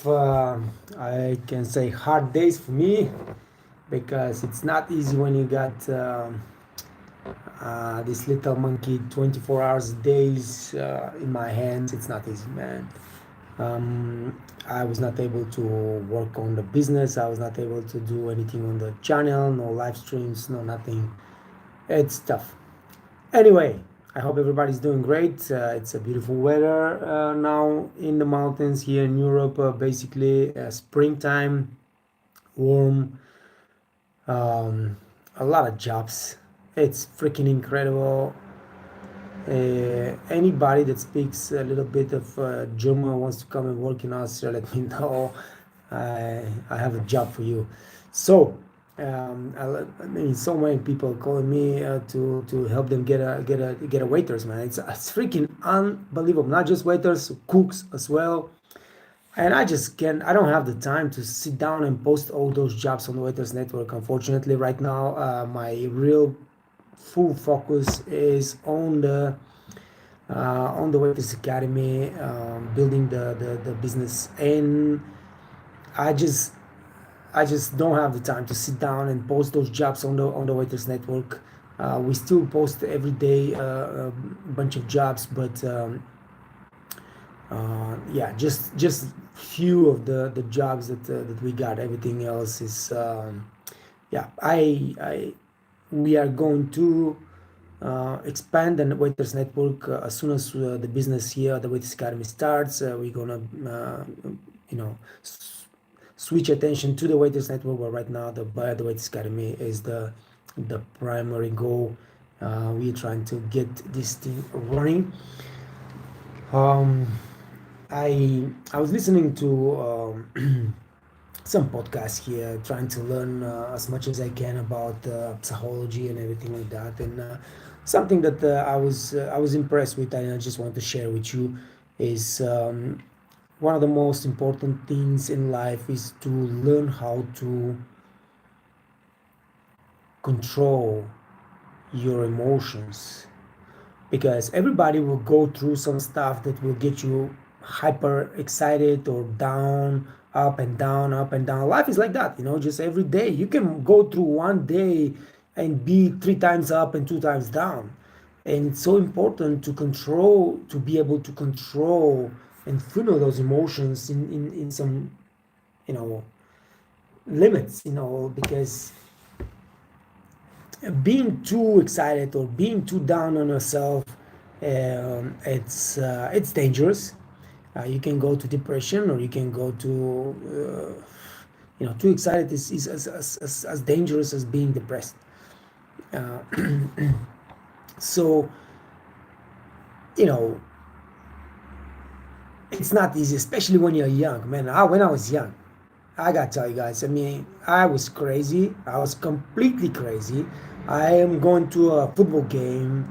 of I can say hard days for me, because it's not easy when you got this little monkey 24 hours days in my hands. It's not easy, man. I was not able to work on the business. I was not able to do anything on the channel. No live streams, no nothing. It's tough. Anyway, I hope everybody's doing great. It's a beautiful weather now in the mountains here in Europe. Basically, springtime, warm, a lot of jobs. It's freaking incredible. Anybody that speaks a little bit of German wants to come and work in Austria, let me know. I have a job for you. So, I mean, so many people calling me to help them get a waiters, man. It's freaking unbelievable. Not just waiters, cooks as well. And I just can't. I don't have the time to sit down and post all those jobs on the Waiters Network. Unfortunately, right now, my real full focus is on the Waitress Academy, building the business, and I just I just don't have the time to sit down and post those jobs on the Waitress Network. We still post every day a bunch of jobs, but yeah, just few of the jobs that we got. Everything else is yeah. I We are going to expand the Waiters Network as soon as the business here at the Waiters Academy starts. We're gonna you know switch attention to the Waiters Network, but right now the Waiters Academy is the primary goal. We're trying to get this thing running. Um, I was listening to some podcasts here, trying to learn as much as I can about psychology and everything like that. And something that I was impressed with, and I just want to share with you, is one of the most important things in life is to learn how to control your emotions, because everybody will go through some stuff that will get you hyper excited or down, up and down, up and down. Life is like that, just every day you can go through one day and be three times up and two times down. And it's so important to be able to control and funnel those emotions in some you know limits, because being too excited or being too down on yourself, it's dangerous. You can go to depression, or you can go to too excited is as dangerous as being depressed. uh, so you know it's not easy, especially when you're young, man. When I was young, I gotta tell you guys, I mean, I was crazy. I was completely crazy. I am going to a football game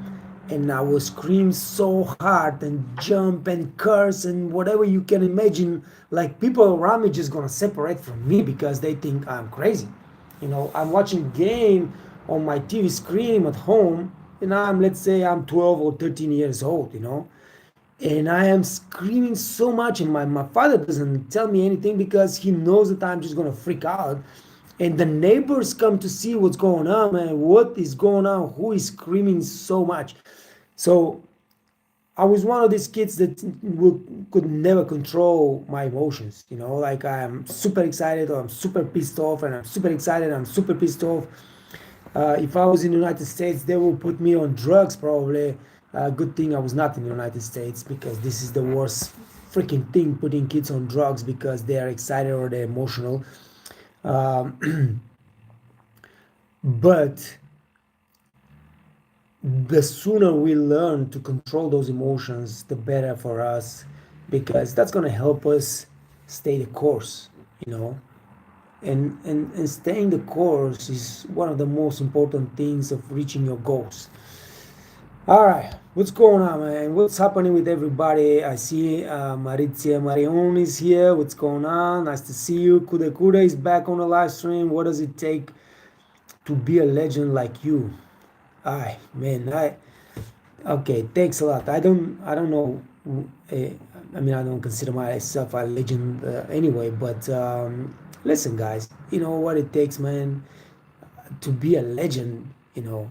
and I will scream so hard and jump and curse and whatever you can imagine. Like, people around me just gonna separate from me because they think I'm crazy. I'm watching game on my TV screen at home, and let's say I'm 12 or 13 years old, and I am screaming so much, and my father doesn't tell me anything because he knows that I'm just gonna freak out. And the neighbors come to see what's going on, man. What is going on? Who is screaming so much? So I was one of these kids that could never control my emotions. Like, I'm super excited, or I'm super pissed off, and I'm super excited, I'm super pissed off. If I was in the United States, they will put me on drugs probably. Good thing I was not in the United States, because this is the worst freaking thing, putting kids on drugs because they are excited or they're emotional. But the sooner we learn to control those emotions, the better for us, because that's going to help us stay the course, you know. And staying the course is one of the most important things of reaching your goals. All right, what's going on, man? What's happening with everybody? I see Marizia Marion is here. What's going on? Nice to see you. Kude Kude is back on the live stream. What does it take to be a legend like you? Man, okay, thanks a lot. I don't know eh, I mean, I don't consider myself a legend anyway, but listen, guys, you know what it takes, man, to be a legend, you know.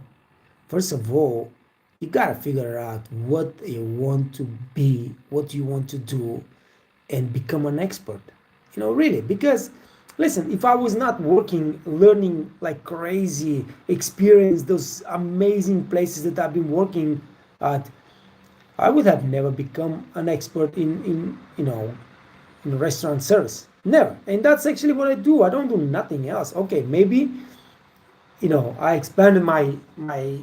First of all, you gotta figure out what you want to be, what you want to do, and become an expert. You know, really, because listen, if I was not working, learning like crazy, experience those amazing places that I've been working at, I would have never become an expert in restaurant service. Never. And that's actually what I do. I don't do nothing else. Okay, maybe I expanded my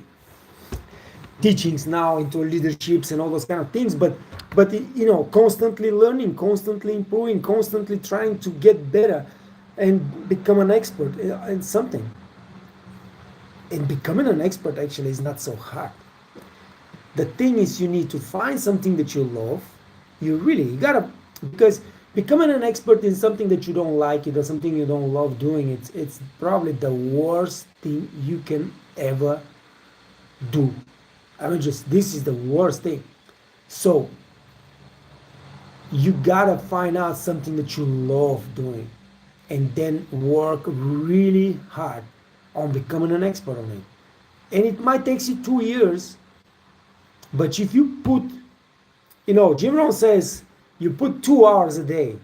teachings now into leaderships and all those kind of things, but constantly learning, constantly improving, constantly trying to get better and become an expert in something. And becoming an expert actually is not so hard. The thing is, you need to find something that you love. You gotta, because becoming an expert in something that you don't like, it or something you don't love doing, it's probably the worst thing you can ever do. I mean, just this is the worst thing. So you gotta find out something that you love doing, and then work really hard on becoming an expert on it. And it might take you 2 years, but if you put, Jim Rohn says you put 2 hours a day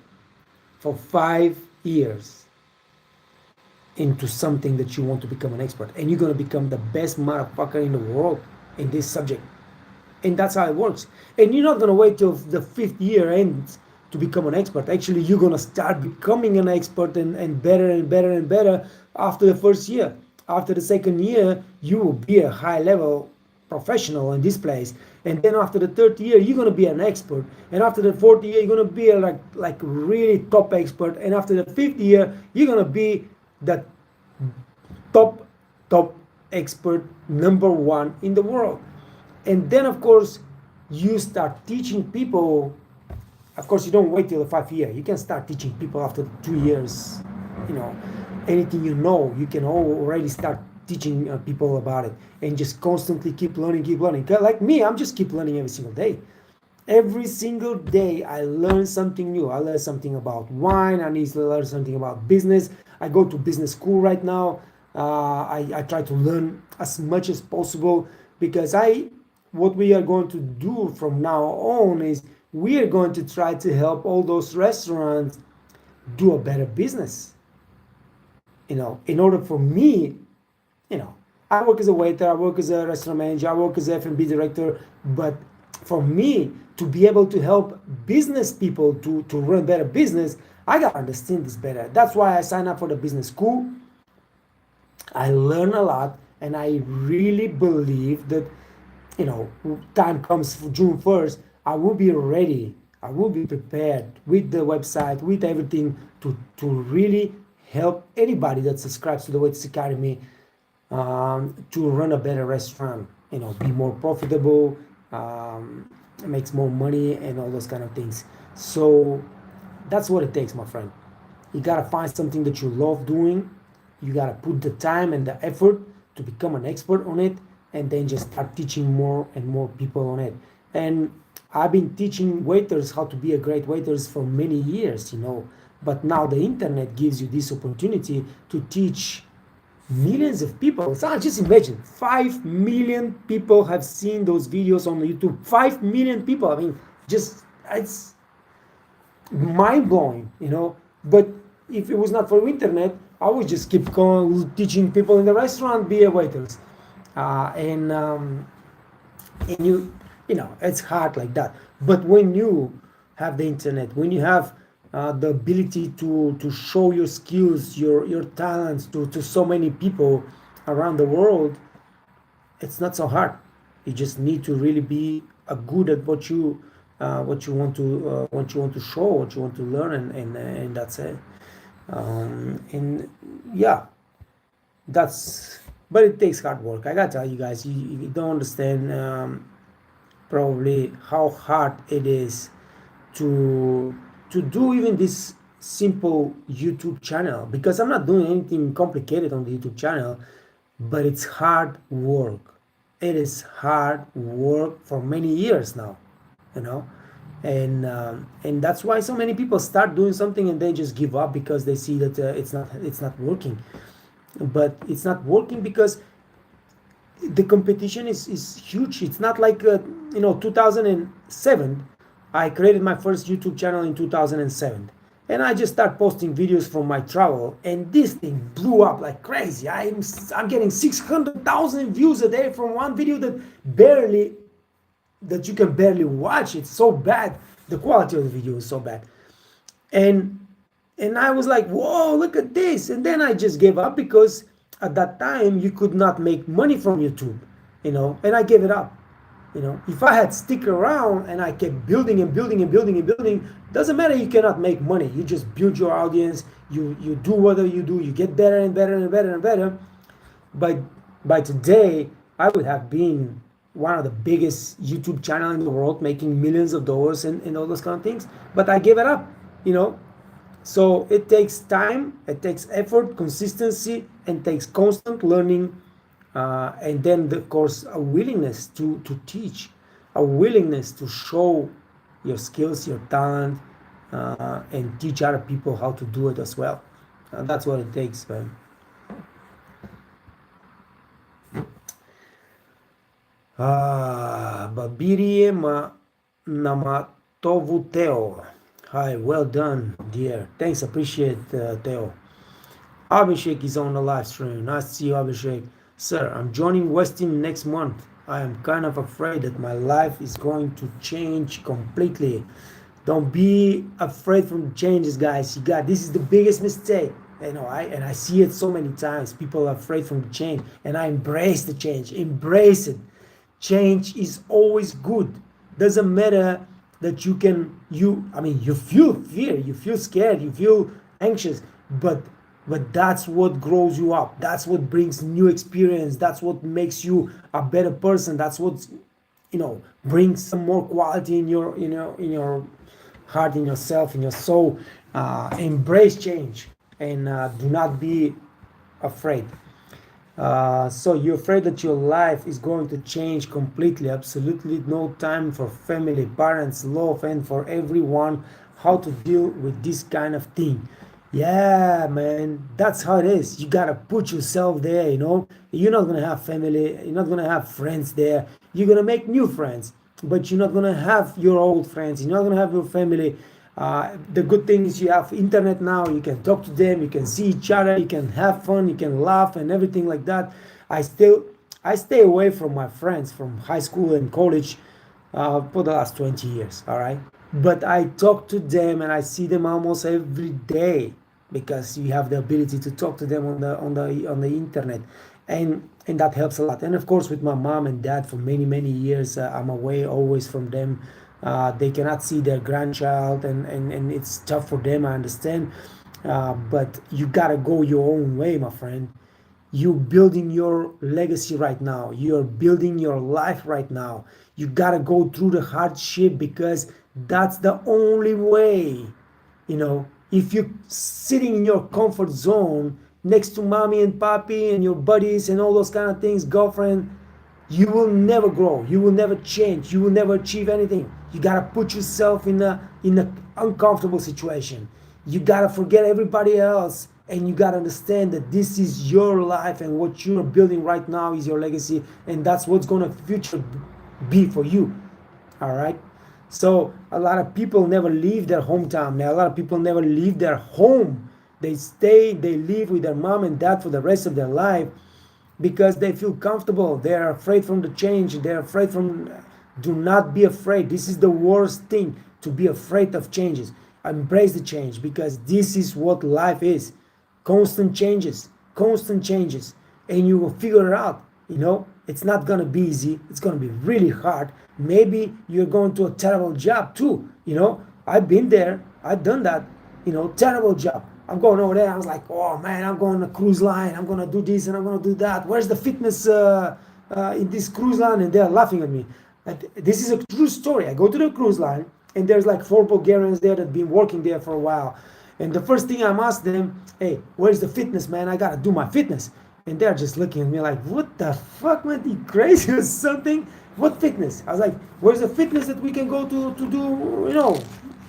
for 5 years into something that you want to become an expert, and you're going to become the best motherfucker in the world in this subject. And that's how it works. And you're not going to wait till the 5th year ends to become an expert. Actually, you're going to start becoming an expert and better and better and better after the first year. After the second year, you will be a high level professional in this place. And then after the third year, you're going to be an expert. And after the fourth year, you're going to be a like really top expert. And after the 5th year, you're going to be the top expert #1 in the world. And then, of course, you start teaching people. Of course, you don't wait till the 5th year. You can start teaching people after 2 years. Anything you can already start teaching people about it, and just constantly keep learning. Like me, I'm just keep learning every single day. Every single day, I learn something new. I learn something about wine. I need to learn something about business. I go to business school right now. I try to learn as much as possible, because what we are going to do from now on is we are going to try to help all those restaurants do a better business. In order for me, I work as a waiter, I work as a restaurant manager, I work as an F&B director, but for me to be able to help business people to run better business, I gotta understand this better. That's why I signed up for the business school. I learn a lot, and I really believe that, time comes for June 1st, I will be ready. I will be prepared with the website, with everything to really help anybody that subscribes to the Waitress Academy to run a better restaurant, be more profitable, makes more money, and all those kind of things. So that's what it takes, my friend. You gotta find something that you love doing. You gotta put the time and the effort to become an expert on it, and then just start teaching more and more people on it. And I've been teaching waiters how to be a great waiters for many years, but now the internet gives you this opportunity to teach millions of people. So just imagine, 5 million people have seen those videos on YouTube. 5 million people. I mean, it's mind-blowing, But if it was not for internet, I would just keep teaching people in the restaurant be a waiters. And it's hard like that. But when you have the internet, when you have the ability to show your skills, your talents to so many people around the world, it's not so hard. You just need to really be good at what you want to show, what you want to learn, and that's it. And yeah, but it takes hard work. I gotta tell you guys, you don't understand probably how hard it is to do even this simple YouTube channel, because I'm not doing anything complicated on the YouTube channel, but it's hard work. It is hard work for many years now, And that's why so many people start doing something and they just give up because they see that it's not working. But it's not working because the competition is huge. It's not like 2007. I created my first YouTube channel in 2007, and I just start posting videos from my travel, and this thing blew up like crazy. I'm getting 600,000 views a day from one video that you can barely watch. It's so bad. The quality of the video is so bad. And and I was like, whoa, look at this. And then I just gave up because at that time you could not make money from YouTube, and I gave it up. If I had stick around and I kept building and building and building and building, doesn't matter, you cannot make money. You just build your audience, you do whatever you do, you get better and better and better and better. By today, I would have been one of the biggest YouTube channel in the world, making millions of dollars and all those kind of things. But I gave it up, So it takes time, it takes effort, consistency, and takes constant learning, and then of course a willingness to teach, a willingness to show your skills, your talent, and teach other people how to do it as well. That's what it takes, man. Babirie Namatovu Teo. Hi, well done, dear. Thanks, appreciate Theo. Abhishek is on the live stream. Nice to see you, Abhishek. Sir, I'm joining Westin next month. I am kind of afraid that my life is going to change completely. Don't be afraid from the changes, guys. This is the biggest mistake. I see it so many times. People are afraid from the change, and I embrace the change. Embrace it. Change is always good. Doesn't matter that you feel fear, you feel scared, you feel anxious, but that's what grows you up. That's what brings new experience. That's what makes you a better person. That's what brings some more quality in your heart, in yourself, in your soul. Embrace change, and do not be afraid. So you're afraid that your life is going to change completely. Absolutely no time for family, parents, love, and for everyone how to deal with this kind of thing. Yeah, man, that's how it is. You gotta put yourself there. You're not gonna have family, you're not gonna have friends there. You're gonna make new friends, but you're not gonna have your old friends. You're not gonna have your family. The good thing is you have internet now. You can talk to them, you can see each other, you can have fun, you can laugh and everything like that. I stay away from my friends from high school and college for the last 20 years, all right? But I talk to them and I see them almost every day because you have the ability to talk to them on the internet, and that helps a lot. And of course, with my mom and dad for many years, I'm away always from them. They cannot see their grandchild, and it's tough for them, I understand. But you gotta go your own way, my friend. You're building your legacy right now. You're building your life right now. You gotta go through the hardship because that's the only way. If you're sitting in your comfort zone next to mommy and papi and your buddies and all those kind of things, girlfriend, you will never grow. You will never change. You will never achieve anything. You gotta put yourself in a uncomfortable situation. You gotta forget everybody else, and you gotta understand that this is your life, and what you're building right now is your legacy, and that's what's gonna future be for you. All right. So a lot of people never leave their hometown. A lot of people never leave their home. They live with their mom and dad for the rest of their life because they feel comfortable. They're afraid from the change. They're afraid from. Do not be afraid. This is the worst thing, to be afraid of changes. Embrace the change because this is what life is. Constant changes, and you will figure it out. It's not gonna be easy. It's gonna be really hard. Maybe you're going to a terrible job too. I've been there. I've done that. Terrible job. I'm going over there. I was like, oh man, I'm going on a cruise line. I'm gonna do this and I'm gonna do that. Where's the fitness in this cruise line? And they're laughing at me. This is a true story. I go to the cruise line, and there's like 4 Bulgarians there that have been working there for a while. And the first thing I'm asked them, hey, where's the fitness, man? I gotta do my fitness. And they're just looking at me like, what the fuck, man, you crazy or something? What fitness? I was like, where's the fitness that we can go to do,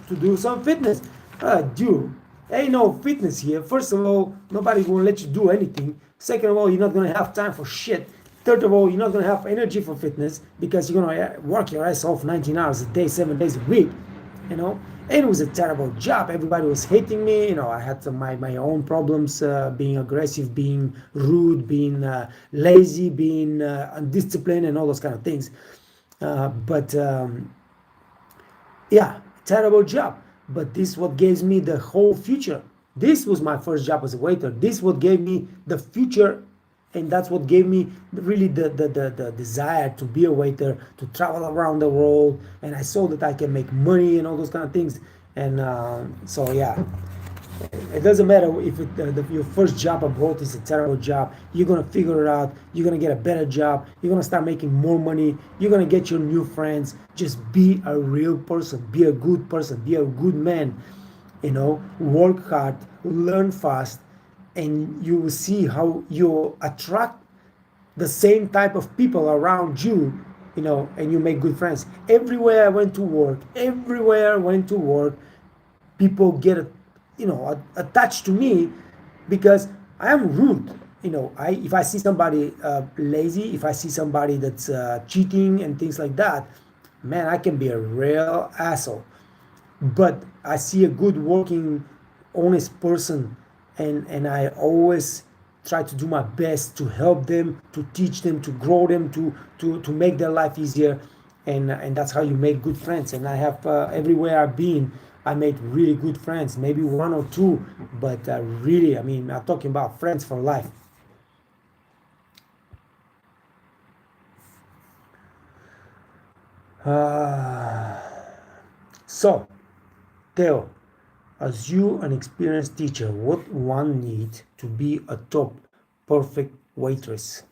to do some fitness? Dude, ain't no fitness here. First of all, nobody will let you do anything. Second of all, you're not gonna have time for shit. Third of all, you're not gonna have energy for fitness because you're gonna work your ass off 19 hours a day, 7 days a week, you know. And it was a terrible job. Everybody was hating me. I had my own problems, being aggressive, being rude, being lazy, being undisciplined, and all those kind of things. But yeah, terrible job. But this what gives me the whole future. This was my first job as a waiter. This what gave me the future, and that's what gave me really the desire to be a waiter, to travel around the world. And I saw that I can make money and all those kind of things. And so yeah, it doesn't matter if your first job abroad is a terrible job. You're gonna figure it out. You're gonna get a better job. You're gonna start making more money. You're gonna get your new friends. Just be a real person. Be a good person. Be a good man. Work hard, learn fast, and you will see how you attract the same type of people around you, and you make good friends. Everywhere I went to work, people get, attached to me because I am rude. If I see somebody lazy, if I see somebody that's cheating and things like that, man, I can be a real asshole. But I see a good working, honest person, and I always try to do my best to help them, to teach them, to grow them, to make their life easier, and that's how you make good friends. And I have, everywhere I've been, I made really good friends, maybe one or two, but really, I mean, I'm talking about friends for life. So, Theo, as you, an experienced teacher, what one need to be a top perfect waitress?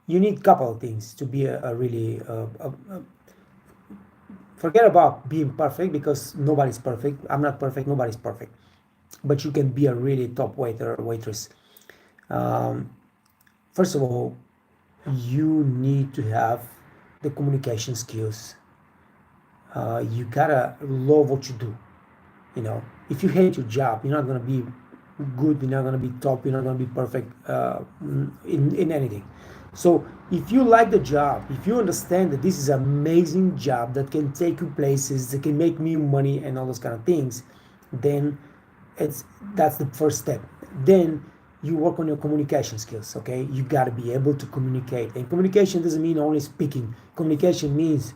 You need a couple of things to be a really forget about being perfect, because nobody's perfect. I'm not perfect. Nobody's perfect. But you can be a really top waiter or waitress. First of all, you need to have the communication skills. You gotta love what you do. If you hate your job, you're not gonna be good. You're not gonna be top. You're not gonna be perfect in anything. So if you like the job, if you understand that this is an amazing job that can take you places, that can make me money and all those kind of things, then that's the first step. Then you work on your communication skills. Okay, you got to be able to communicate, and communication doesn't mean only speaking. Communication means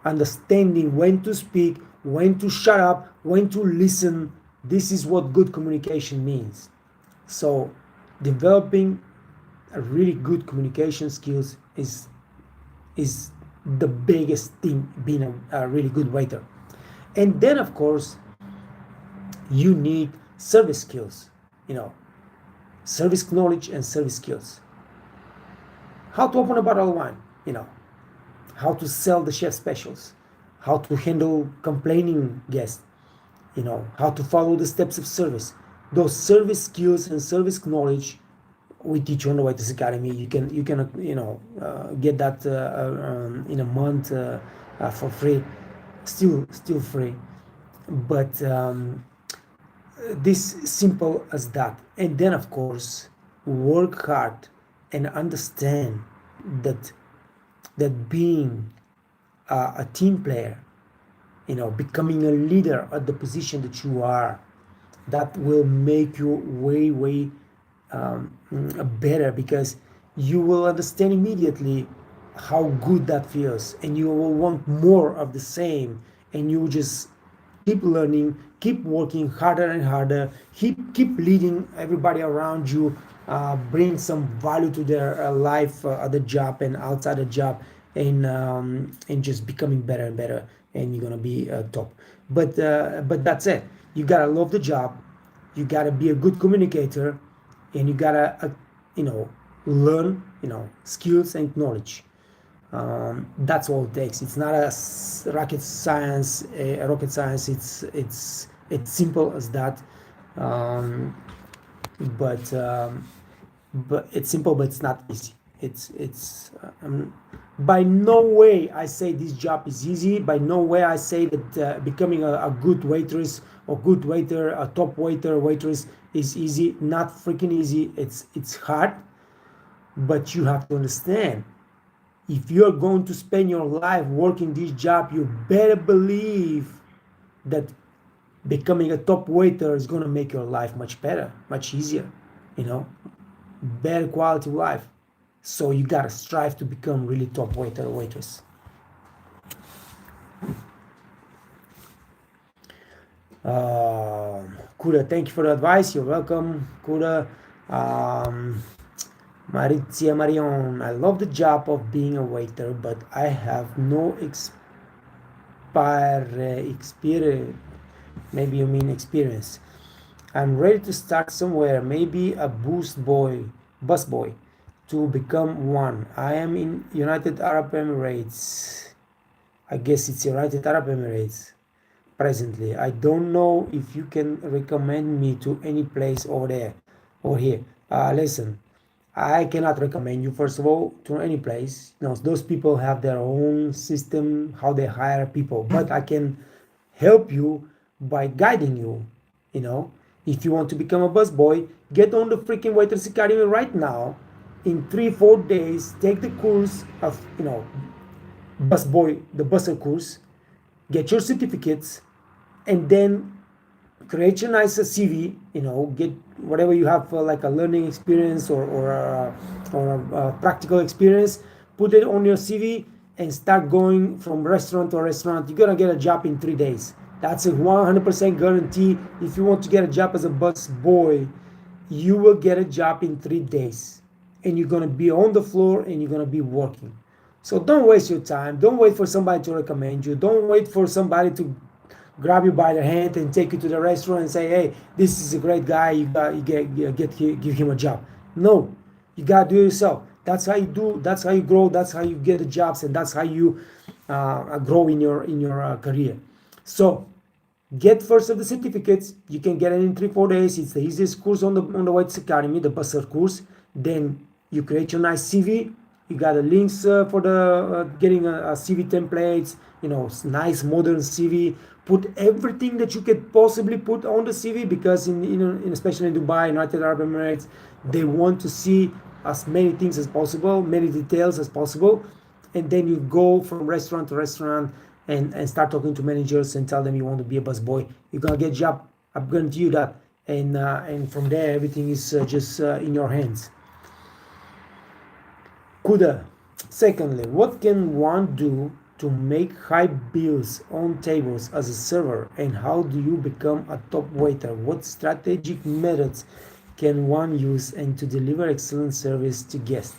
understanding when to speak, when to shut up, when to listen. This is what good communication means. So developing a really good communication skills is the biggest thing being a really good waiter. And then of course you need service skills, service knowledge and service skills. How to open a bottle of wine, how to sell the chef specials, how to handle complaining guests, how to follow the steps of service. Those service skills and service knowledge we teach you on the Waitress Academy. You can get that in a month for free, still free. But this simple as that. And then of course work hard and understand that being a team player, becoming a leader at the position that you are, that will make you way better, because you will understand immediately how good that feels, and you will want more of the same, and you will just keep learning, keep working harder and harder, keep leading everybody around you, bring some value to their life at the job and outside the job, and just becoming better and better, and you're gonna be top. But that's it. You gotta love the job, you gotta be a good communicator, and you gotta learn skills and knowledge. That's all it takes. It's not a rocket science. It's It's simple as that. um, but it's simple, but it's not easy. It's by no way I say this job is easy. By no way I say that becoming a good waitress or good waiter, a top waiter, waitress is easy. Not freaking easy. It's hard, but you have to understand, if you're going to spend your life working this job, you better believe that becoming a top waiter is going to make your life much better, much easier, you know, better quality of life. So you got to strive to become really top waiter or waitress. Kuda, thank you for the advice. You're welcome, Kuda. Marizia Marion, I love the job of being a waiter, but I have no experience. Maybe you mean experience. I'm ready to start somewhere, maybe a bus boy, to become one. I am in United Arab Emirates. I guess it's United Arab Emirates presently. I don't know if you can recommend me to any place over there or here. Listen, I cannot recommend you, first of all, to any place. You know, those people have their own system, how they hire people, but I can help you by guiding you. You know, if you want to become a busboy, get on the freaking Waitress Academy right now. In 3-4 days, take the course of, you know, busboy, the busser course, get your certificates, and then create your nice CV. You know, get whatever you have for like a learning experience or a practical experience, put it on your CV and start going from restaurant to restaurant. You're gonna get a job in 3 days. That's a 100% guarantee. If you want to get a job as a bus boy, you will get a job in 3 days, and you're gonna be on the floor and you're gonna be working. So don't waste your time. Don't wait for somebody to recommend you. Don't wait for somebody to grab you by the hand and take you to the restaurant and say, "Hey, this is a great guy. Give him a job." No, you gotta do it yourself. That's how you do. That's how you grow. That's how you get the jobs, and that's how you grow in your career. So get first of the certificates. You can get it in 3-4 days. It's the easiest course on the Waitress Academy, the busser course. Then you create your nice CV. You got the links for the getting a CV templates. You know, nice modern CV. Put everything that you could possibly put on the CV, because especially in Dubai, United Arab Emirates, they want to see as many things as possible, many details as possible. And then you go from restaurant to restaurant and start talking to managers and tell them you want to be a busboy. You're gonna get a job. I'm guarantee you that. And from there, everything is just in your hands. Kuda. Secondly, what can one do to make high bills on tables as a server, and how do you become a top waiter? What strategic methods can one use and to deliver excellent service to guests?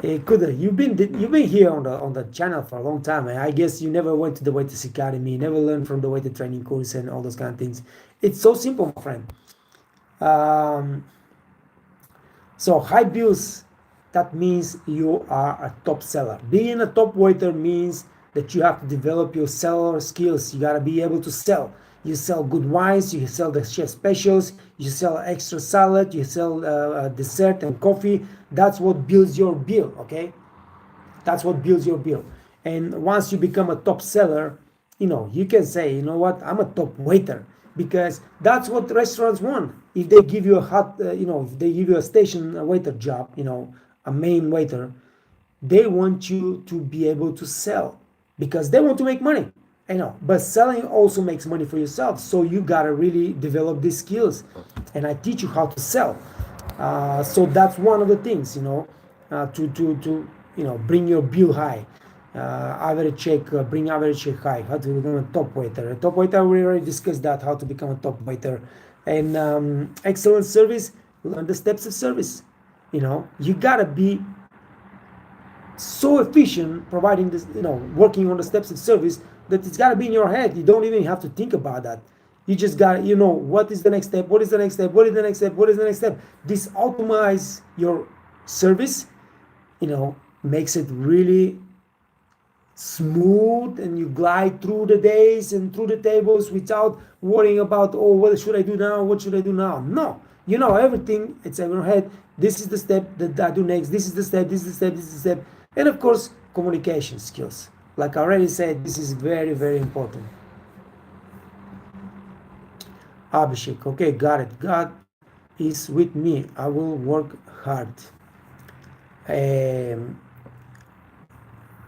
Kuda, you've been here on the channel for a long time, and I guess you never went to the Waitress Academy, never learned from the waiter training course and all those kind of things. It's so simple, my friend. So high bills, that means you are a top seller. Being a top waiter means that you have to develop your seller skills. You gotta be able to sell. You sell good wines, you sell the chef specials, you sell extra salad, you sell dessert and coffee. That's what builds your bill, okay? That's what builds your bill. And once you become a top seller, you know, you can say, you know what, I'm a top waiter, because that's what restaurants want. If they give you a hot, if they give you a station waiter job, a main waiter, they want you to be able to sell, because they want to make money. But selling also makes money for yourself. So you gotta really develop these skills, and I teach you how to sell. So that's one of the things, to bring your bill high. Average check, bring average check high. How to become a top waiter? A top waiter, we already discussed that. How to become a top waiter, and excellent service. Learn the steps of service. You gotta be so efficient providing this, working on the steps of service, that it's gotta be in your head. You don't even have to think about that. You just gotta, what is the next step? What is the next step? What is the next step? What is the next step? This automatize your service, makes it really smooth and you glide through the days and through the tables without worrying about, oh, what should I do now, what should I do now. No, you know everything. It's in your head. This is the step that I do next, this is the step, this is the step, this is the step. And of course, communication skills, like I already said, this is very, very important. Abhishek, okay, got it. God is with me, I will work hard. um,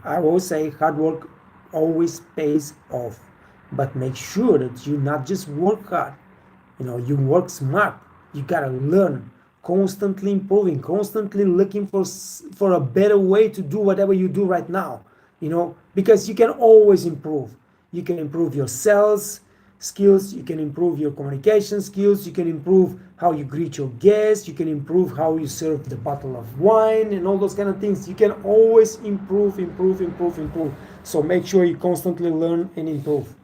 I will say hard work always pays off, but make sure that you not just work hard, you work smart. You gotta learn, constantly improving, constantly looking for a better way to do whatever you do right now, because you can always improve. You can improve your sales skills, you can improve your communication skills, you can improve how you greet your guests, you can improve how you serve the bottle of wine and all those kind of things. You can always improve, improve, improve, improve. So make sure you constantly learn and improve.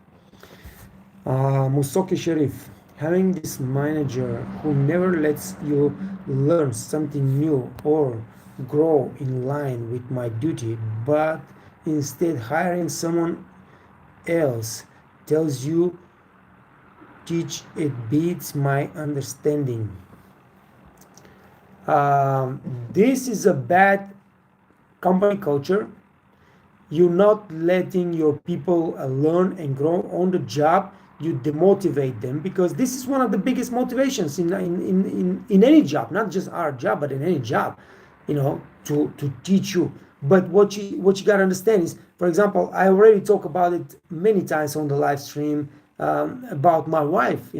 Musoki Sharif, having this manager who never lets you learn something new or grow in line with my duty, but instead hiring someone else, tells you teach, it beats my understanding. This is a bad company culture. You're not letting your people learn and grow on the job. You demotivate them, because this is one of the biggest motivations in any job, not just our job, but in any job, to teach you. But what you got to understand is, for example, I already talked about it many times on the live stream, about my wife.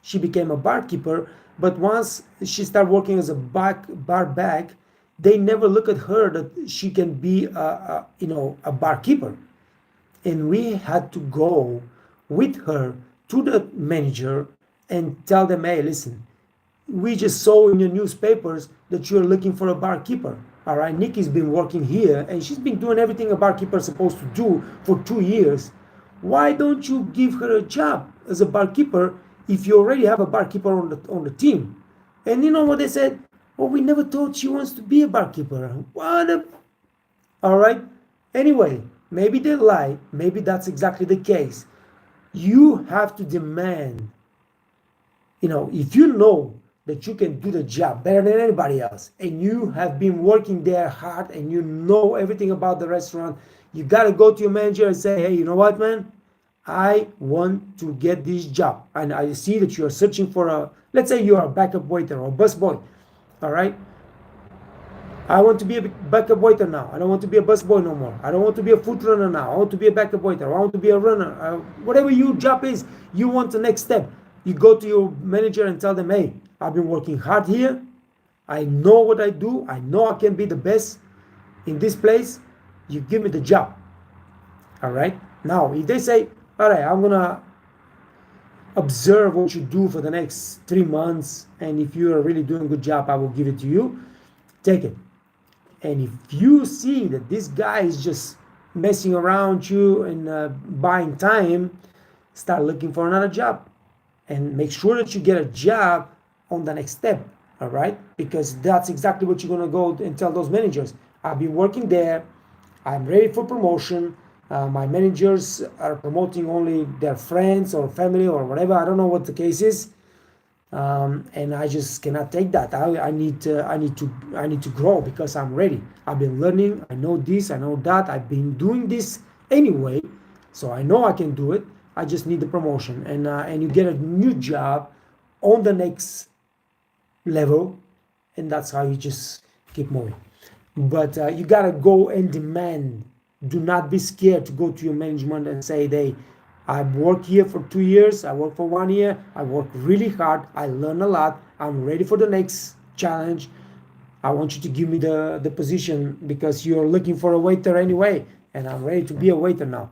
She became a barkeeper, but once she started working as a bar back, they never look at her that she can be a barkeeper. And we had to go with her to the manager and tell them, hey, listen, we just saw in the newspapers that you're looking for a barkeeper. All right, Nikki's been working here and she's been doing everything a barkeeper is supposed to do for 2 years. Why don't you give her a job as a barkeeper if you already have a barkeeper on the team? And you know what they said? Well, we never thought she wants to be a barkeeper. All right. Anyway, maybe they lie. Maybe that's exactly the case. You have to demand, if you know that you can do the job better than anybody else, and you have been working there hard and you know everything about the restaurant, you got to go to your manager and say, hey, you know what, man? I want to get this job. And I see that you are searching for let's say you are a backup waiter or a busboy. All right? I want to be a backup waiter now. I don't want to be a busboy no more. I don't want to be a food runner now. I want to be a backup waiter. I want to be a runner. Whatever your job is, you want the next step. You go to your manager and tell them, hey, I've been working hard here. I know what I do. I know I can be the best in this place. You give me the job. All right? Now, if they say, all right, I'm going to observe what you do for the next 3 months, and if you are really doing a good job, I will give it to you. Take it. And if you see that this guy is just messing around you and buying time, start looking for another job. And make sure that you get a job on the next step, all right? Because that's exactly what you're going to go and tell those managers. I've been working there. I'm ready for promotion. My managers are promoting only their friends or family or whatever. I don't know what the case is. And I just cannot take that. I need to grow because I'm ready. I've been learning. I know this. I know that. I've been doing this anyway, so I know I can do it. I just need the promotion, and you get a new job on the next level, and that's how you just keep moving. But you gotta go and demand. Do not be scared to go to your management and say, "Hey, I worked here for 2 years. I worked for 1 year. I worked really hard. I learned a lot. I'm ready for the next challenge. I want you to give me the position because you're looking for a waiter anyway, and I'm ready to be a waiter now."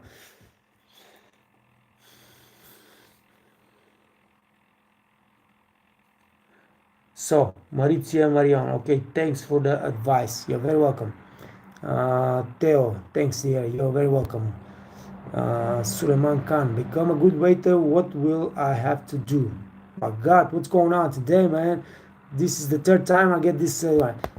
So, Maurizio Marion, okay, thanks for the advice. You're very welcome. Theo, thanks, dear. You're very welcome. Suleiman Khan, become a good waiter. What will I have to do? My God, what's going on today, man? This is the third time I get this.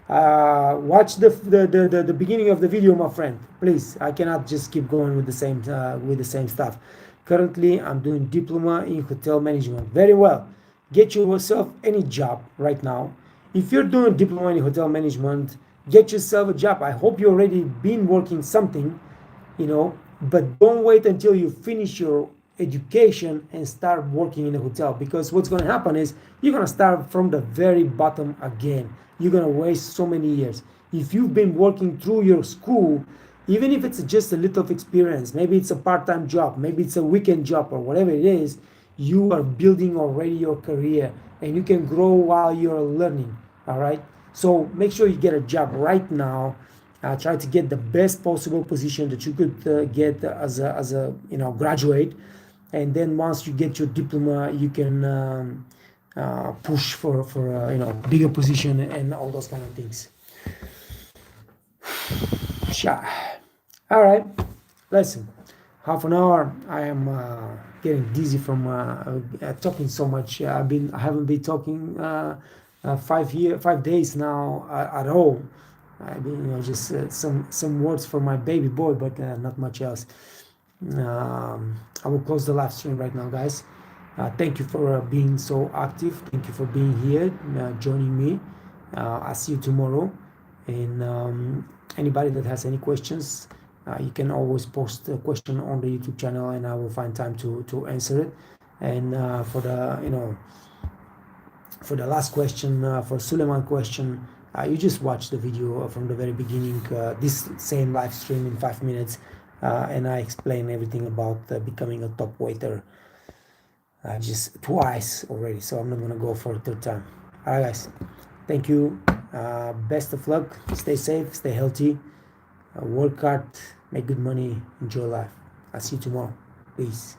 Watch the beginning of the video, my friend. Please, I cannot just keep going with the same stuff. Currently, I'm doing diploma in hotel management. Very well. Get yourself any job right now. If you're doing diploma in hotel management, get yourself a job. I hope you already been working something, but don't wait until you finish your education and start working in a hotel, because what's going to happen is you're going to start from the very bottom again. You're going to waste so many years. If you've been working through your school, even if it's just a little of experience, maybe it's a part-time job, maybe it's a weekend job or whatever it is, you are building already your career, and you can grow while you're learning. All right, so make sure you get a job right now. Try to get the best possible position that you could get as a graduate, and then once you get your diploma, you can push for bigger position and all those kind of things. All right, listen, half an hour. I am getting dizzy from talking so much. I haven't been talking 5 days now at all. I've been just some words for my baby boy, but not much else. I will close the live stream right now, guys. Thank you for being so active. Thank you for being here, joining me. I'll see you tomorrow. And anybody that has any questions, you can always post a question on the YouTube channel, and I will find time to answer it. And for the last question, for Suleiman question, you just watch the video from the very beginning, this same live stream in 5 minutes, and I explain everything about becoming a top waiter just twice already, so I'm not gonna go for a third time. All right, guys, thank you. Best of luck. Stay safe, stay healthy, work hard, make good money, enjoy life. I'll see you tomorrow. Peace.